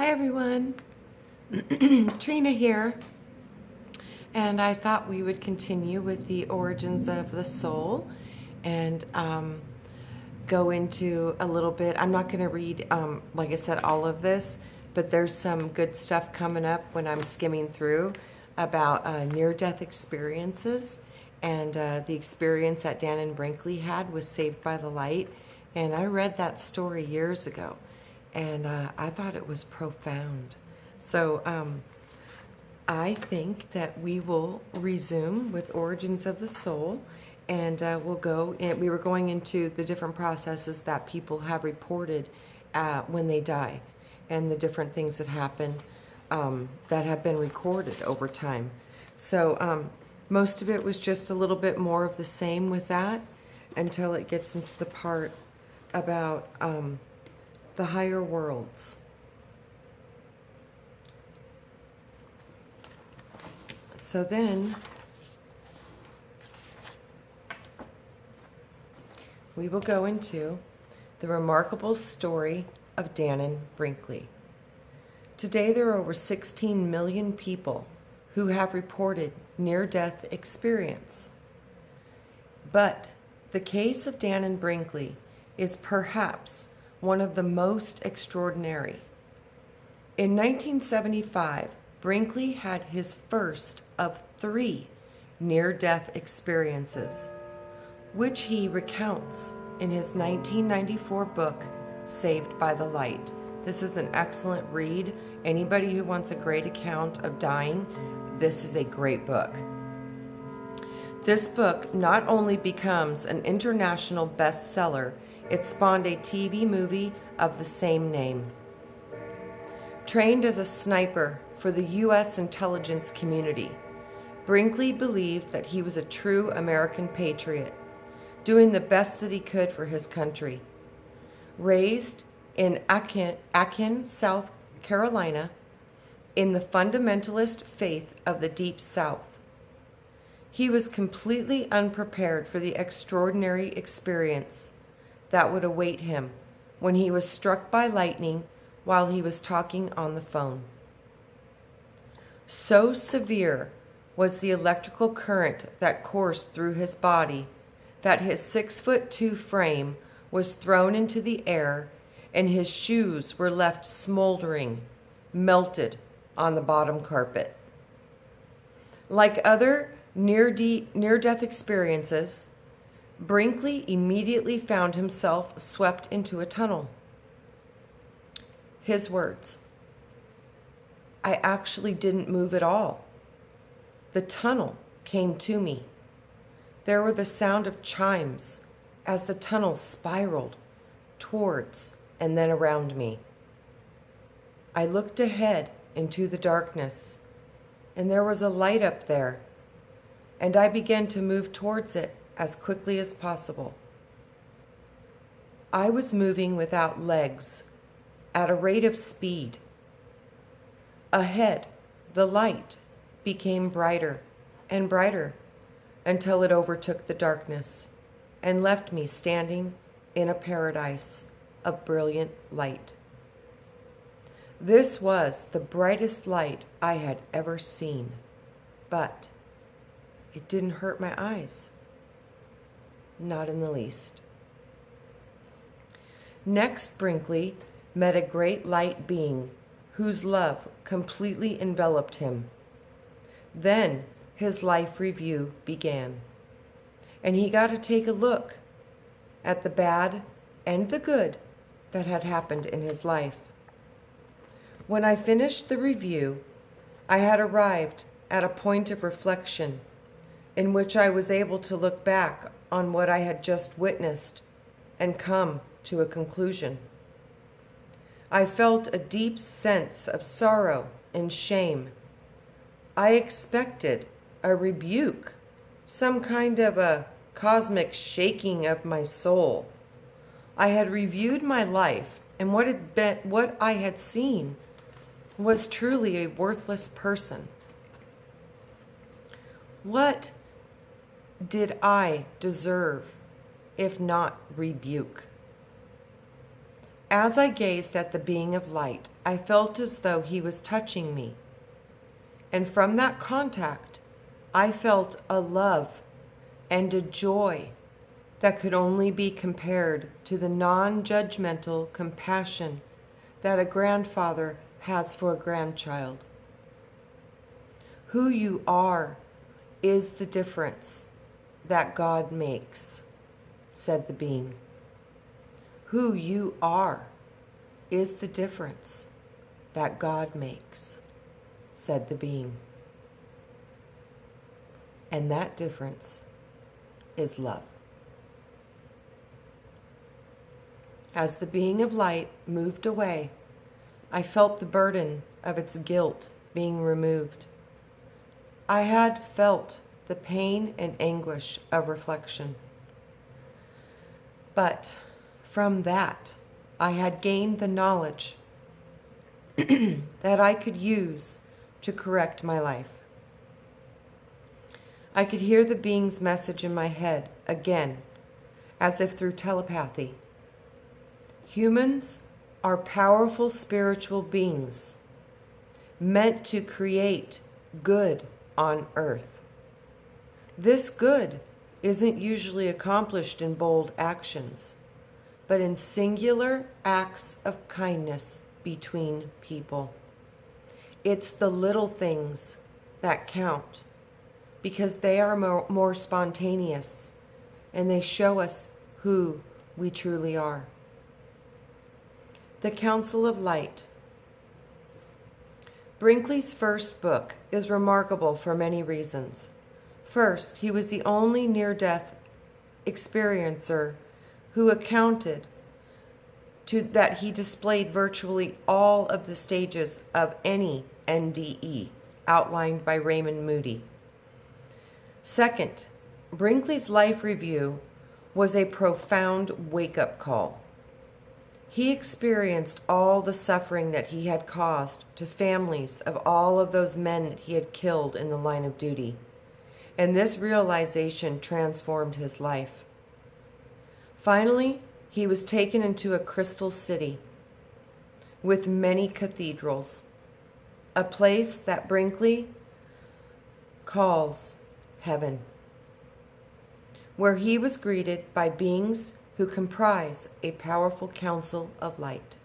Hi everyone, Trina here, and I thought we would continue with the origins of the soul and go into a little bit. I'm not going to read, like I said, all of this, but there's some good stuff coming up when I'm skimming through about near-death experiences, and the experience that Dannon Brinkley had was Saved by the Light, and I read that story years ago. And I thought it was profound. So I think that we will resume with Origins of the Soul, and we'll go. And we were going into the different processes that people have reported when they die, and the different things that happen that have been recorded over time. So most of it was just a little bit more of the same with that, until it gets into the part about the higher worlds. So then we will go into the remarkable story of Dannon Brinkley. Today there are over 16 million people who have reported near-death experience. But the case of Dannon Brinkley is perhaps one of the most extraordinary. In 1975, Brinkley had his first of 3 near-death experiences, which he recounts in his 1994 book, Saved by the Light. This is an excellent read. Anybody who wants a great account of dying, this is a great book. This book not only becomes an international bestseller, it spawned a TV movie of the same name. Trained as a sniper for the U.S. intelligence community, Brinkley believed that he was a true American patriot, doing the best that he could for his country. Raised in Aiken, South Carolina, in the fundamentalist faith of the Deep South, he was completely unprepared for the extraordinary experience that would await him when he was struck by lightning while he was talking on the phone. So severe was the electrical current that coursed through his body that his 6'2" frame was thrown into the air and his shoes were left smoldering, melted on the bottom carpet. Like other near-death experiences, Brinkley immediately found himself swept into a tunnel. His words, "I actually didn't move at all. The tunnel came to me. There were the sound of chimes as the tunnel spiraled towards and then around me. I looked ahead into the darkness, and there was a light up there, and I began to move towards it as quickly as possible. I was moving without legs, at a rate of speed. Ahead, the light became brighter and brighter until it overtook the darkness and left me standing in a paradise of brilliant light. This was the brightest light I had ever seen, but it didn't hurt my eyes. Not in the least." Next, Brinkley met a great light being whose love completely enveloped him. Then his life review began, and he got to take a look at the bad and the good that had happened in his life. When I finished the review, I had arrived at a point of reflection in which I was able to look back on what I had just witnessed and come to a conclusion. I felt a deep sense of sorrow and shame. I expected a rebuke, some kind of a cosmic shaking of my soul. I had reviewed my life, and what I had seen was truly a worthless person. What did I deserve, if not rebuke? As I gazed at the being of light, I felt as though he was touching me. And from that contact, I felt a love and a joy that could only be compared to the non-judgmental compassion that a grandfather has for a grandchild. Who you are is the difference that God makes, said the being. Who you are is the difference that God makes, said the being. And that difference is love. As the being of light moved away, I felt the burden of its guilt being removed. I had felt the pain and anguish of reflection. But from that, I had gained the knowledge that I could use to correct my life. I could hear the being's message in my head again, as if through telepathy. Humans are powerful spiritual beings, meant to create good on earth. This good isn't usually accomplished in bold actions, but in singular acts of kindness between people. It's the little things that count, because they are more spontaneous, and they show us who we truly are. The Council of Light. Brinkley's first book is remarkable for many reasons. First, he was the only near-death experiencer who accounted that he displayed virtually all of the stages of any NDE outlined by Raymond Moody. Second, Brinkley's life review was a profound wake-up call. He experienced all the suffering that he had caused to families of all of those men that he had killed in the line of duty, and this realization transformed his life. Finally, he was taken into a crystal city with many cathedrals, a place that Brinkley calls heaven, where he was greeted by beings who comprise a powerful council of light.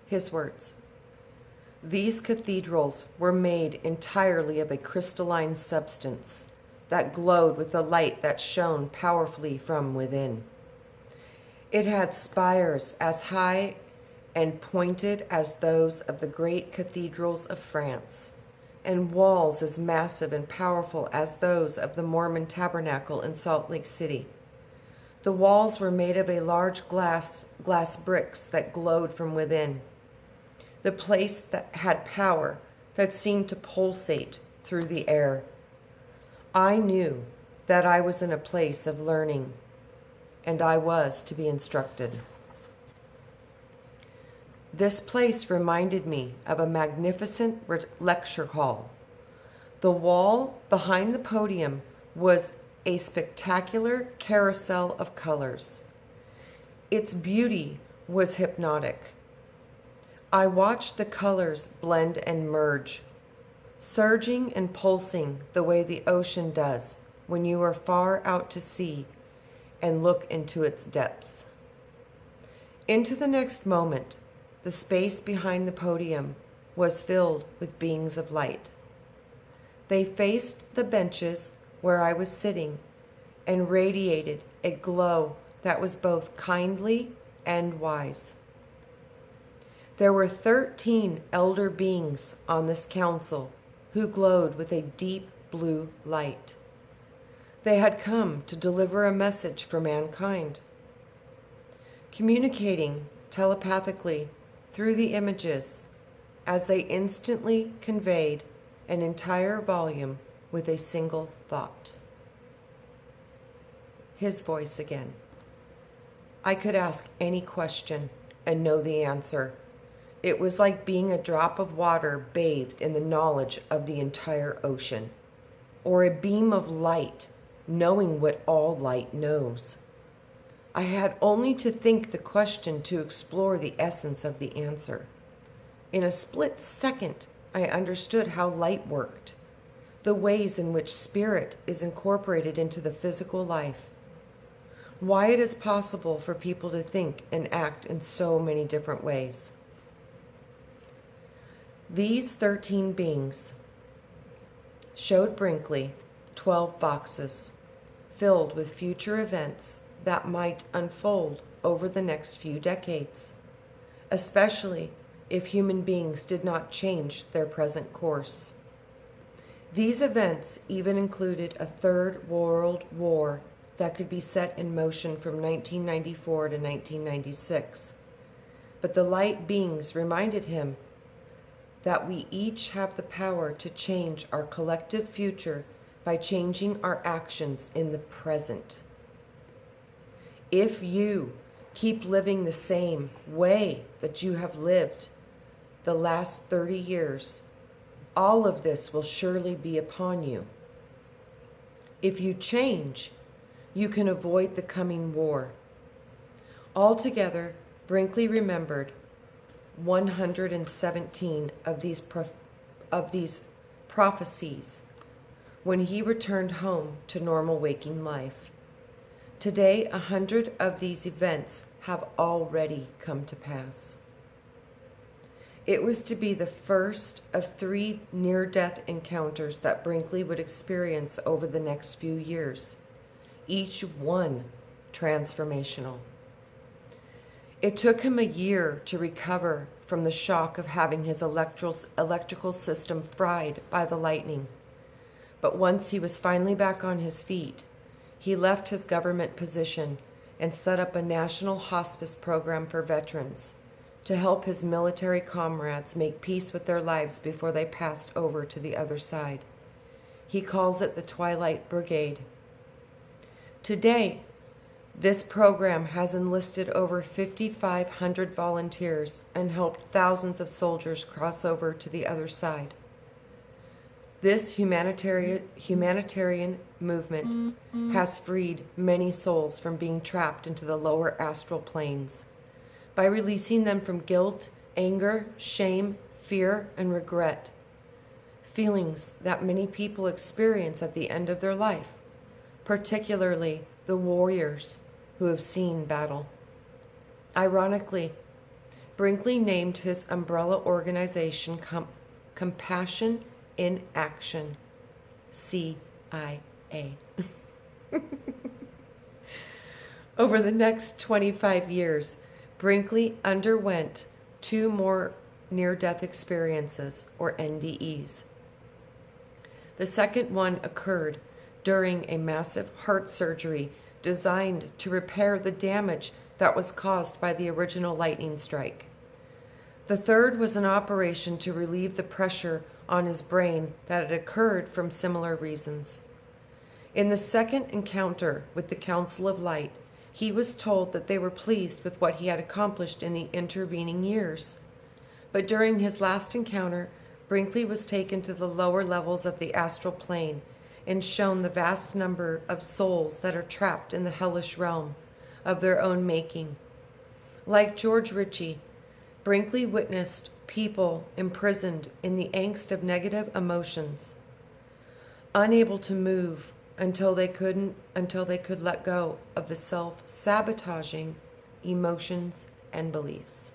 His words: "These cathedrals were made entirely of a crystalline substance that glowed with the light that shone powerfully from within. It had spires as high and pointed as those of the great cathedrals of France, and walls as massive and powerful as those of the Mormon Tabernacle in Salt Lake City. The walls were made of a large glass bricks that glowed from within. The place that had power that seemed to pulsate through the air. I knew that I was in a place of learning, and I was to be instructed. This place reminded me of a magnificent lecture hall. The wall behind the podium was a spectacular carousel of colors. Its beauty was hypnotic. I watched the colors blend and merge, surging and pulsing the way the ocean does when you are far out to sea and look into its depths. Into the next moment, the space behind the podium was filled with beings of light. They faced the benches where I was sitting and radiated a glow that was both kindly and wise. There were 13 elder beings on this council who glowed with a deep blue light. They had come to deliver a message for mankind, communicating telepathically through the images as they instantly conveyed an entire volume with a single thought. His voice again. I could ask any question and know the answer. It was like being a drop of water bathed in the knowledge of the entire ocean, or a beam of light knowing what all light knows. I had only to think the question to explore the essence of the answer. In a split second, I understood how light worked, the ways in which spirit is incorporated into the physical life, why it is possible for people to think and act in so many different ways. These 13 beings showed Brinkley 12 boxes filled with future events that might unfold over the next few decades, especially if human beings did not change their present course. These events even included a third world war that could be set in motion from 1994 to 1996. But the light beings reminded him that we each have the power to change our collective future by changing our actions in the present. If you keep living the same way that you have lived the last 30 years, all of this will surely be upon you. If you change, you can avoid the coming war. Altogether, Brinkley remembered 117 of these prophecies when he returned home to normal waking life. Today, 100 of these events have already come to pass. It was to be the first of 3 near-death encounters that Brinkley would experience over the next few years, each one transformational. It took him a year to recover from the shock of having his electrical system fried by the lightning. But once he was finally back on his feet, he left his government position and set up a national hospice program for veterans to help his military comrades make peace with their lives before they passed over to the other side. He calls it the Twilight Brigade. Today, this program has enlisted over 5,500 volunteers and helped thousands of soldiers cross over to the other side. This humanitarian movement has freed many souls from being trapped into the lower astral planes by releasing them from guilt, anger, shame, fear, and regret, feelings that many people experience at the end of their life, particularly the warriors who have seen battle. Ironically, Brinkley named his umbrella organization Compassion in Action, CIA. Over the next 25 years, Brinkley underwent 2 more near-death experiences, or NDEs. The second one occurred during a massive heart surgery designed to repair the damage that was caused by the original lightning strike. The third was an operation to relieve the pressure on his brain that had occurred from similar reasons. In the second encounter with the Council of Light, he was told that they were pleased with what he had accomplished in the intervening years. But during his last encounter, Brinkley was taken to the lower levels of the astral plane and shown the vast number of souls that are trapped in the hellish realm of their own making. Like George Ritchie, Brinkley witnessed people imprisoned in the angst of negative emotions, unable to move until they could let go of the self-sabotaging emotions and beliefs.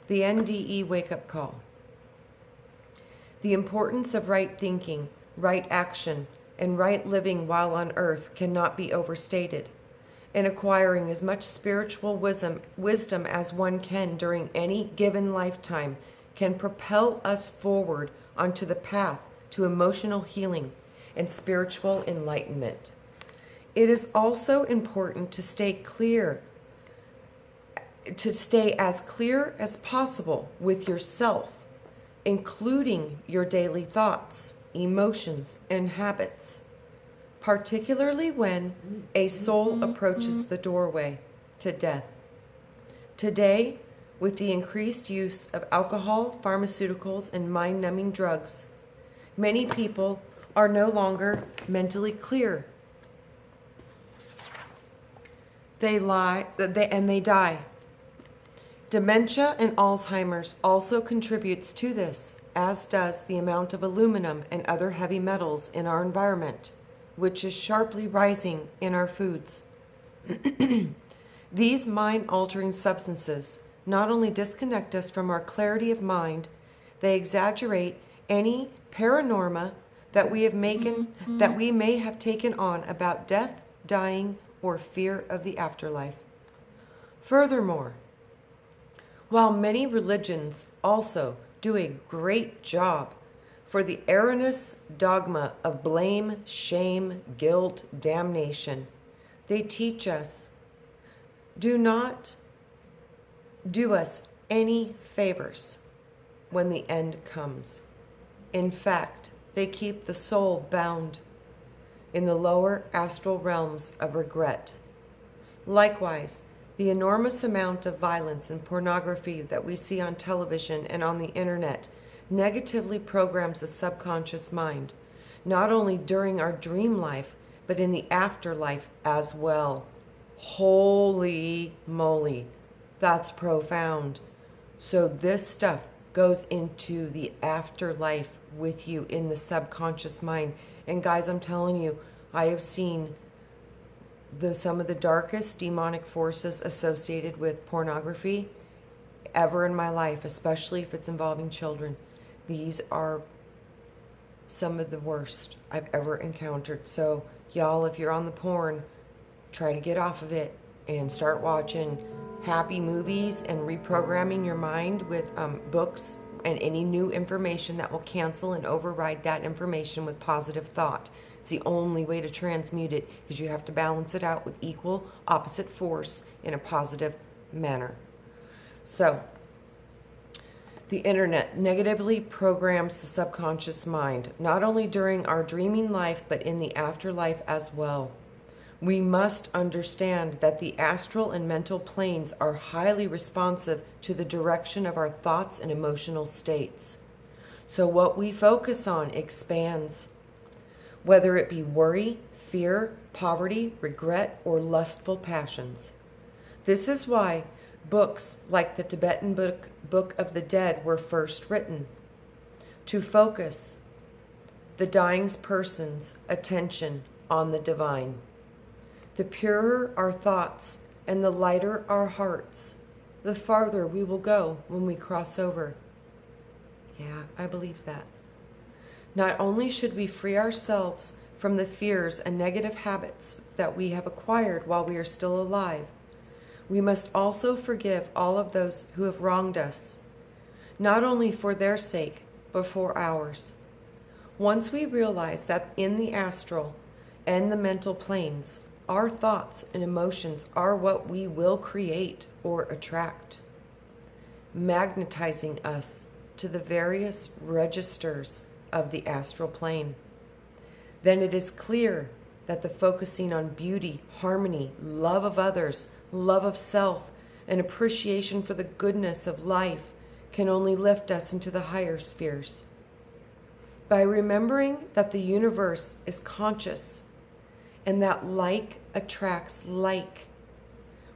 The NDE wake-up call. The importance of right thinking, right action, and right living while on earth cannot be overstated, and acquiring as much spiritual wisdom as one can during any given lifetime can propel us forward onto the path to emotional healing and spiritual enlightenment. It is also important to stay as clear as possible with yourself, including your daily thoughts, emotions, and habits, particularly when a soul approaches the doorway to death. Today, with the increased use of alcohol, pharmaceuticals, and mind-numbing drugs, many people are no longer mentally clear. they die. Dementia and Alzheimer's also contributes to this, as does the amount of aluminum and other heavy metals in our environment, which is sharply rising in our foods. These mind-altering substances not only disconnect us from our clarity of mind, they exaggerate any paranorma that we may have taken on about death, dying, or fear of the afterlife. Furthermore, while many religions also do a great job for the erroneous dogma of blame, shame, guilt, damnation, they teach us, do not do us any favors when the end comes. In fact, they keep the soul bound in the lower astral realms of regret. Likewise, the enormous amount of violence and pornography that we see on television and on the internet negatively programs the subconscious mind, not only during our dream life, but in the afterlife as well. Holy moly, that's profound. So this stuff goes into the afterlife with you in the subconscious mind. And guys, I'm telling you, I have seen some of the darkest demonic forces associated with pornography ever in my life, especially if it's involving children. These are some of the worst I've ever encountered. So y'all, if you're on the porn, try to get off of it and start watching happy movies and reprogramming your mind with books and any new information that will cancel and override that information with positive thought. It's the only way to transmute it, because you have to balance it out with equal opposite force in a positive manner. So, the internet negatively programs the subconscious mind, not only during our dreaming life, but in the afterlife as well. We must understand that the astral and mental planes are highly responsive to the direction of our thoughts and emotional states. So what we focus on expands. Whether it be worry, fear, poverty, regret, or lustful passions. This is why books like the Tibetan Book of the Dead were first written, to focus the dying person's attention on the divine. The purer our thoughts and the lighter our hearts, the farther we will go when we cross over. Yeah, I believe that. Not only should we free ourselves from the fears and negative habits that we have acquired while we are still alive, we must also forgive all of those who have wronged us, not only for their sake, but for ours. Once we realize that in the astral and the mental planes, our thoughts and emotions are what we will create or attract, magnetizing us to the various registers of the astral plane, then it is clear that the focusing on beauty, harmony, love of others, love of self, and appreciation for the goodness of life can only lift us into the higher spheres. By remembering that the universe is conscious and that like attracts like,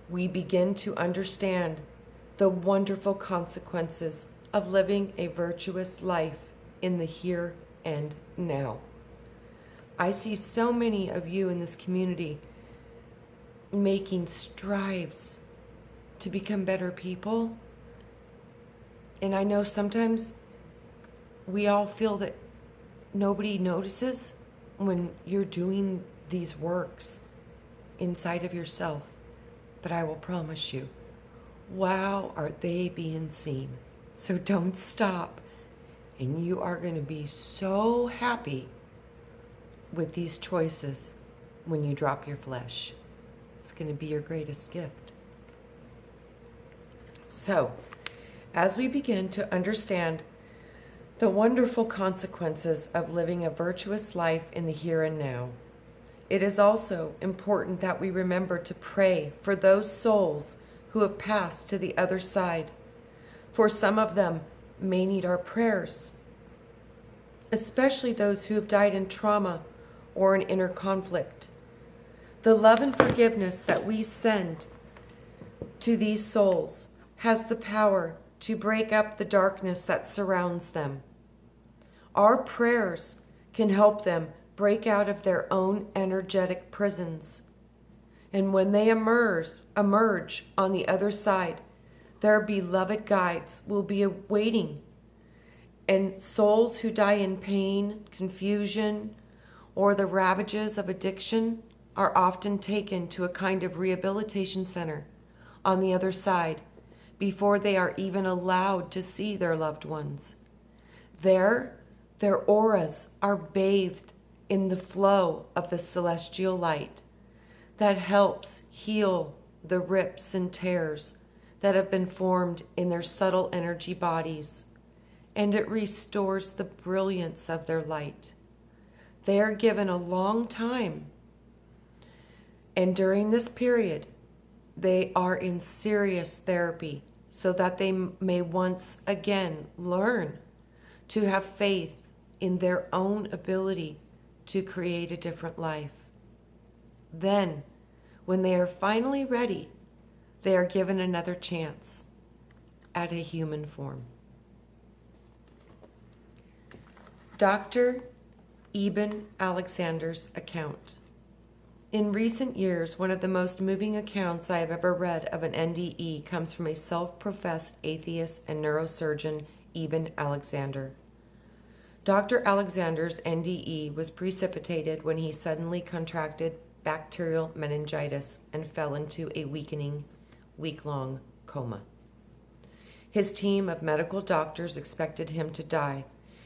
we begin to understand the wonderful consequences of living a virtuous life in the here and now. I see so many of you in this community making strives to become better people. And I know sometimes we all feel that nobody notices when you're doing these works inside of yourself. But I will promise you, wow, are they being seen? So don't stop. And you are going to be so happy with these choices when you drop your flesh. It's going to be your greatest gift. So, as we begin to understand the wonderful consequences of living a virtuous life in the here and now, it is also important that we remember to pray for those souls who have passed to the other side, for some of them may need our prayers, especially those who have died in trauma or in inner conflict. The love and forgiveness that we send to these souls has the power to break up the darkness that surrounds them. Our prayers can help them break out of their own energetic prisons. And when they emerge on the other side, their beloved guides will be awaiting. And souls who die in pain, confusion, or the ravages of addiction are often taken to a kind of rehabilitation center on the other side before they are even allowed to see their loved ones. There, their auras are bathed in the flow of the celestial light that helps heal the rips and tears that have been formed in their subtle energy bodies, and it restores the brilliance of their light. They are given a long time, and during this period, they are in serious therapy so that they may once again learn to have faith in their own ability to create a different life. Then, when they are finally ready, they are given another chance at a human form. Dr. Eben Alexander's account. In recent years, one of the most moving accounts I have ever read of an NDE comes from a self-professed atheist and neurosurgeon, Eben Alexander. Dr. Alexander's NDE was precipitated when he suddenly contracted bacterial meningitis and fell into a weakening, week-long coma. His team of medical doctors expected him to die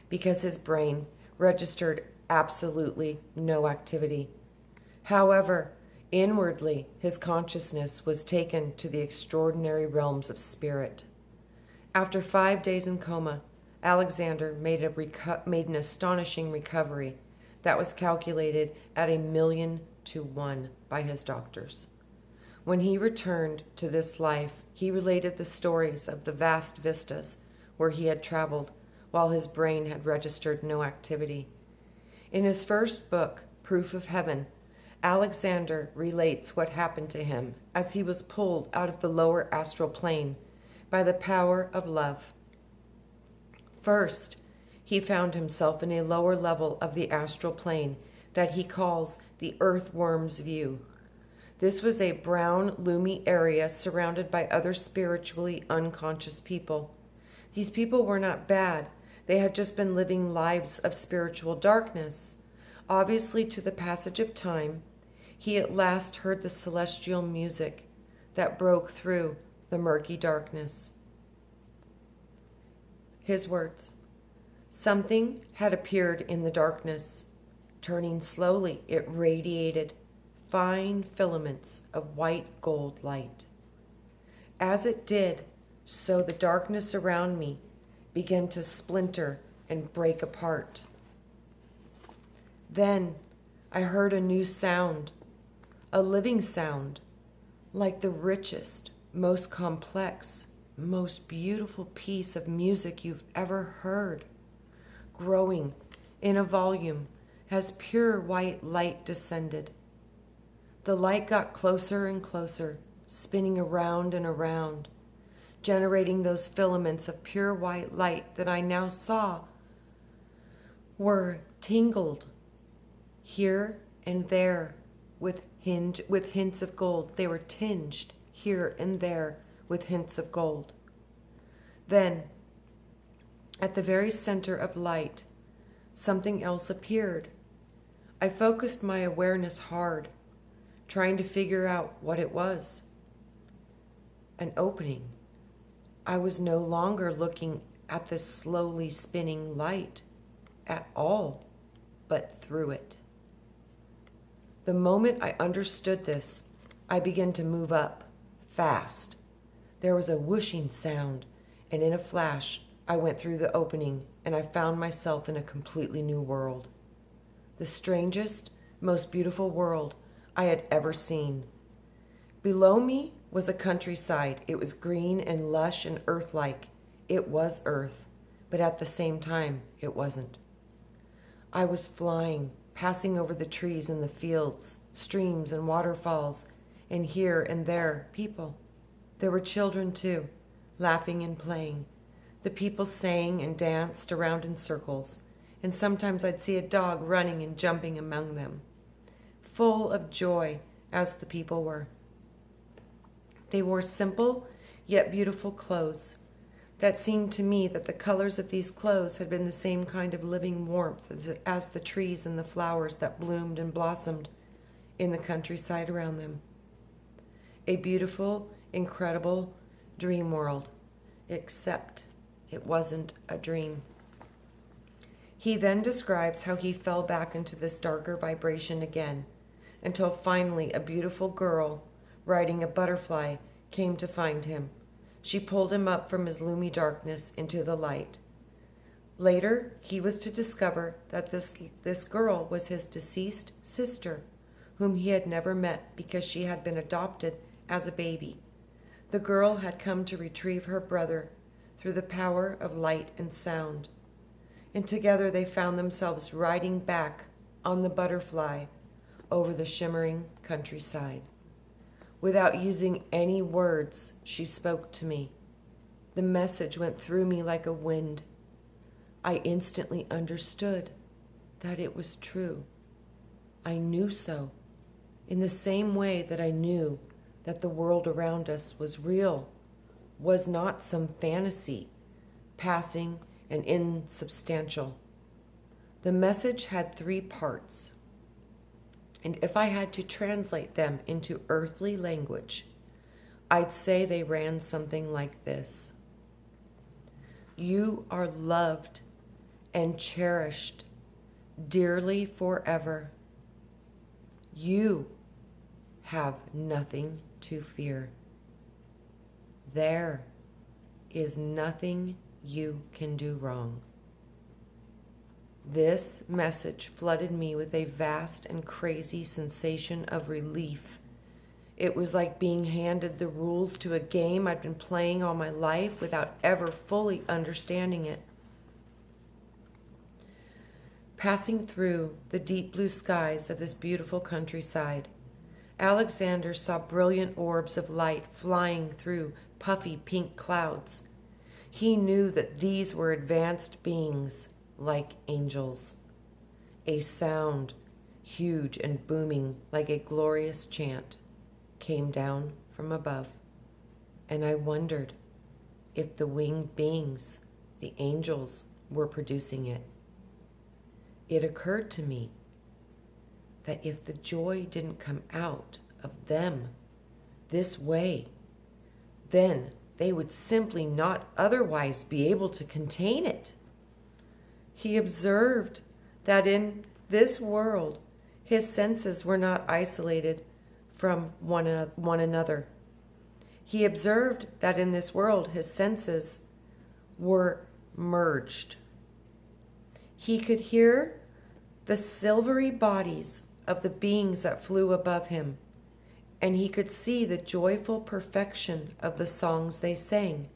because his brain registered absolutely no activity. However, inwardly, his consciousness was taken to the extraordinary realms of spirit. After 5 days in coma, Alexander made an astonishing recovery that was calculated at 1,000,000 to 1 by his doctors. When he returned to this life, he related the stories of the vast vistas where he had traveled while his brain had registered no activity. In his first book, Proof of Heaven, Alexander relates what happened to him as he was pulled out of the lower astral plane by the power of love. First, he found himself in a lower level of the astral plane that he calls the earthworm's view. This was a brown, loomy area surrounded by other spiritually unconscious people. These people were not bad. They had just been living lives of spiritual darkness. Obviously, to the passage of time, he at last heard the celestial music that broke through the murky darkness. His words: "Something had appeared in the darkness. Turning slowly, it radiated fine filaments of white gold light. As it did, so the darkness around me began to splinter and break apart. Then I heard a new sound, a living sound, like the richest, most complex, most beautiful piece of music you've ever heard, growing in a volume as pure white light descended. The light got closer and closer, spinning around and around, generating those filaments of pure white light that I now saw were tingled here and there with hints of gold. They were tinged here and there with hints of gold. Then, at the very center of light, something else appeared. I focused my awareness hard, trying to figure out what it was. An opening. I was no longer looking at this slowly spinning light at all, but through it. The moment I understood this, I began to move up, fast. There was a whooshing sound, and in a flash, I went through the opening, and I found myself in a completely new world. The strangest, most beautiful world I had ever seen. Below me was a countryside. It was green and lush and earth-like. It was earth, but at the same time, it wasn't. I was flying passing over the trees and the fields, streams and waterfalls, and here and there people. There were children too, laughing and playing. The people sang and danced around in circles, and sometimes I'd see a dog running and jumping among them, full of joy as the people were. They wore simple yet beautiful clothes. That seemed to me that the colors of these clothes had been the same kind of living warmth as the trees and the flowers that bloomed and blossomed in the countryside around them. A beautiful, incredible dream world, except it wasn't a dream. He then describes how he fell back into this darker vibration again, until finally a beautiful girl riding a butterfly came to find him. She pulled him up from his gloomy darkness into the light. Later, he was to discover that this girl was his deceased sister, whom he had never met because she had been adopted as a baby. The girl had come to retrieve her brother through the power of light and sound. And together they found themselves riding back on the butterfly over the shimmering countryside. Without using any words, she spoke to me. The message went through me like a wind. I instantly understood that it was true. I knew so, in the same way that I knew that the world around us was real, was not some fantasy, passing and insubstantial. The message had 3 parts. And if I had to translate them into earthly language, I'd say they ran something like this. You are loved and cherished dearly forever. You have nothing to fear. There is nothing you can do wrong. This message flooded me with a vast and crazy sensation of relief. It was like being handed the rules to a game I'd been playing all my life without ever fully understanding it. Passing through the deep blue skies of this beautiful countryside, Alexander saw brilliant orbs of light flying through puffy pink clouds. He knew that these were advanced beings, like angels. A sound, huge and booming like a glorious chant, came down from above, and I wondered if the winged beings, the angels, were producing it. It occurred to me that if the joy didn't come out of them this way, then they would simply not otherwise be able to contain it. He observed that in this world, his senses were not isolated from one another. He observed that in this world, his senses were merged. He could hear the silvery bodies of the beings that flew above him, and he could see the joyful perfection of the songs they sang.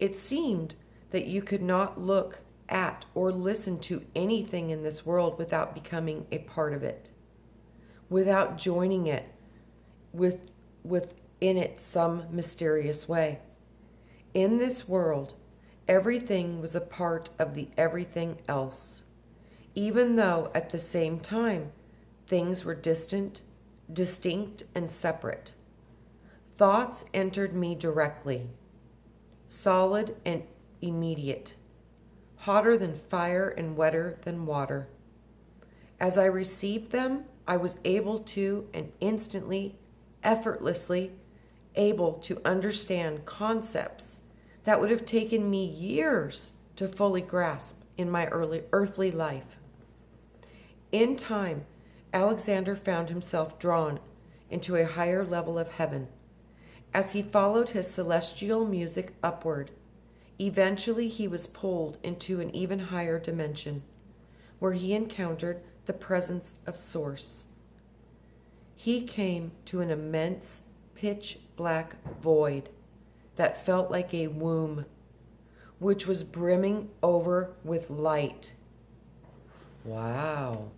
It seemed that you could not look at or listen to anything in this world without becoming a part of it, without joining it within it some mysterious way. In this world, everything was a part of the everything else, even though at the same time things were distinct and separate. Thoughts entered me directly, solid and immediate, hotter than fire and wetter than water. As I received them, I was able to, and instantly, effortlessly, able to understand concepts that would have taken me years to fully grasp in my earthly life. In time, Alexander found himself drawn into a higher level of heaven. As he followed his celestial music upward, eventually he was pulled into an even higher dimension, where he encountered the presence of Source. He came to an immense pitch-black void that felt like a womb, which was brimming over with light. Wow.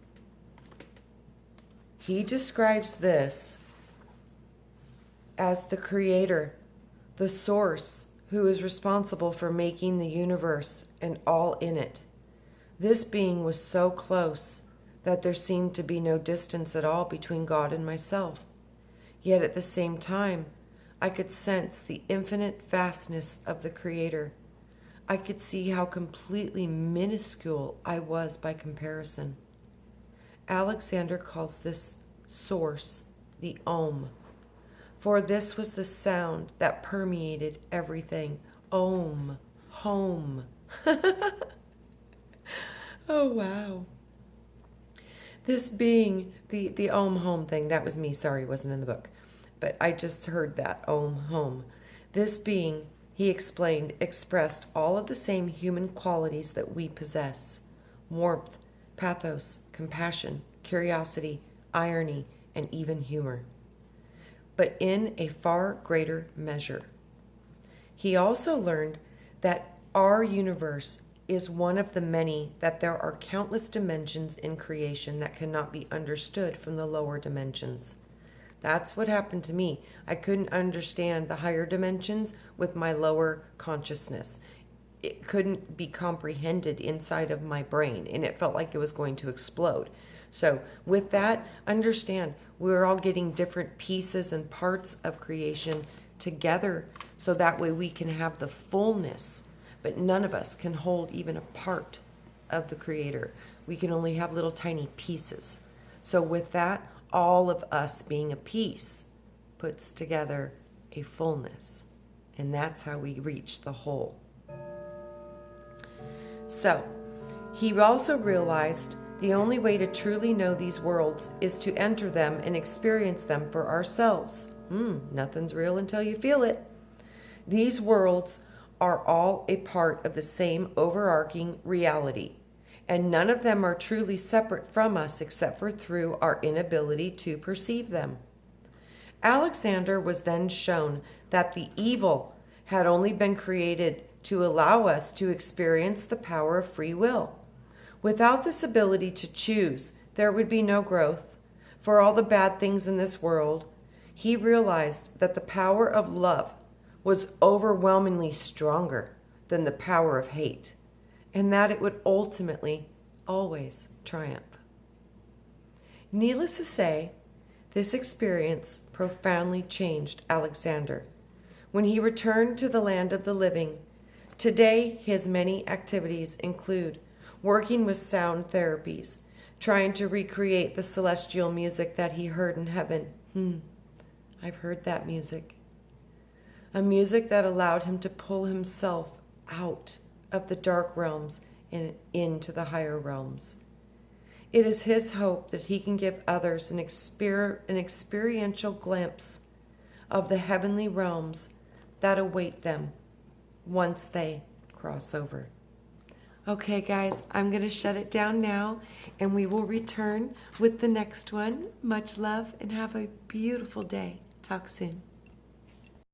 He describes this as the creator, the source who is responsible for making the universe and all in it. This being was so close that there seemed to be no distance at all between God and myself. Yet at the same time, I could sense the infinite vastness of the Creator. I could see how completely minuscule I was by comparison. Alexander calls this source the Om, for this was the sound that permeated everything. Om, home. Oh, wow. This being, the Om home thing, that was me, sorry, wasn't in the book. But I just heard that, Om home. This being, he explained, expressed all of the same human qualities that we possess. Warmth, pathos, compassion, curiosity, irony, and even humor. But in a far greater measure. He also learned that our universe is one of the many, that there are countless dimensions in creation that cannot be understood from the lower dimensions. That's what happened to me. I couldn't understand the higher dimensions with my lower consciousness. It couldn't be comprehended inside of my brain, and it felt like it was going to explode. So with that, understand we're all getting different pieces and parts of creation together, so that way we can have the fullness. But none of us can hold even a part of the Creator. We can only have little tiny pieces. So with that, all of us being a piece puts together a fullness. And that's how we reach the whole. So, he also realized the only way to truly know these worlds is to enter them and experience them for ourselves. Nothing's real until you feel it. These worlds are all a part of the same overarching reality, and none of them are truly separate from us except for through our inability to perceive them. Alexander was then shown that the evil had only been created to allow us to experience the power of free will. Without this ability to choose, there would be no growth. For all the bad things in this world, he realized that the power of love was overwhelmingly stronger than the power of hate, and that it would ultimately always triumph. Needless to say, this experience profoundly changed Alexander. When he returned to the land of the living, today his many activities include working with sound therapies, trying to recreate the celestial music that he heard in heaven. I've heard that music. A music that allowed him to pull himself out of the dark realms and into the higher realms. It is his hope that he can give others an experiential glimpse of the heavenly realms that await them once they cross over. Okay, guys, I'm going to shut it down now, and we will return with the next one. Much love, and have a beautiful day. Talk soon.